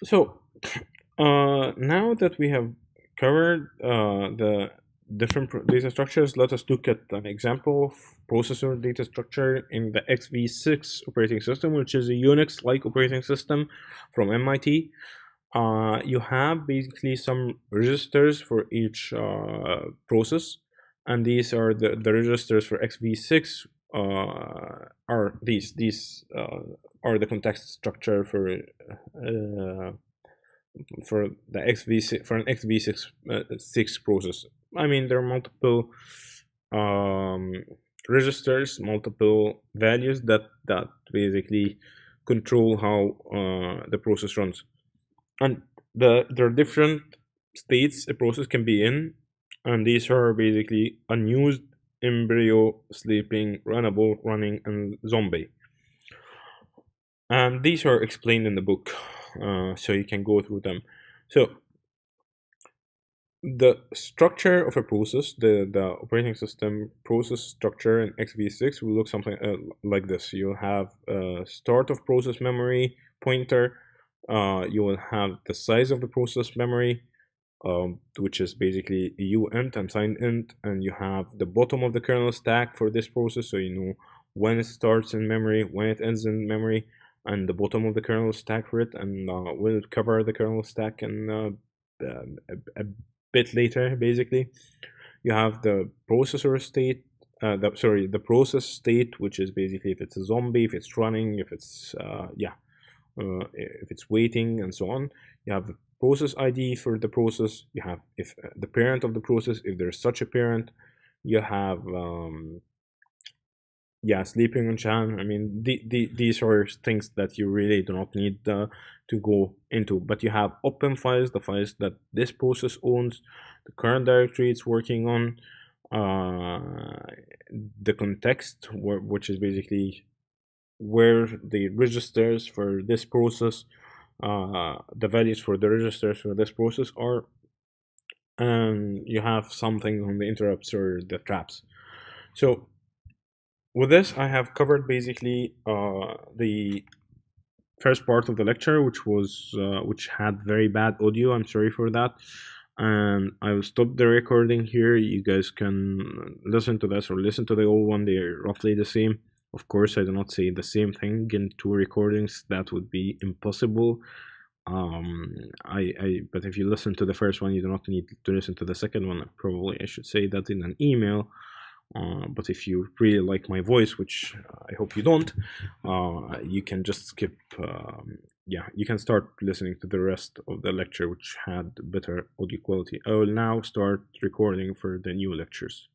So, now that we have covered the different data structures, let us look at an example of processor data structure in the XV6 operating system, which is a Unix-like operating system from MIT. You have basically some registers for each process, and these are the registers for XV6. Are are the context structure for the XV6 for an XV6 six process. I mean, there are multiple um, registers, multiple values that basically control how the process runs, and there are different states a process can be in, and these are basically unused, embryo, sleeping, runnable, running, and zombie. And these are explained in the book, so you can go through them. So the structure of a process, the operating system process structure in XV6 will look something like this. You'll have a start of process memory pointer. You will have the size of the process memory, which is basically uint and signed int, and you have the bottom of the kernel stack for this process, so you know when it starts in memory, when it ends in memory, and the bottom of the kernel stack for it, and will cover the kernel stack in a bit later. Basically, you have the processor state. The process state, which is basically if it's a zombie, if it's running, if it's if it's waiting, and so on. You have the process ID for the process. You have if the parent of the process, if there's such a parent. You have sleeping on Chan. I mean, these are things that you really do not need to go into. But you have open files, the files that this process owns, the current directory it's working on, the context, which is basically where the registers for this process, the values for the registers for this process are, and you have something on the interrupts or the traps. So with this, I have covered basically the first part of the lecture, which had very bad audio. I'm sorry for that, and I will stop the recording here. You guys can listen to this or listen to the old one. They're roughly the same. Of course, I do not say the same thing in two recordings. That would be impossible. But if you listen to the first one, you do not need to listen to the second one. Probably I should say that in an email. But if you really like my voice, which I hope you don't, you can just skip. You can start listening to the rest of the lecture, which had better audio quality. I will now start recording for the new lectures.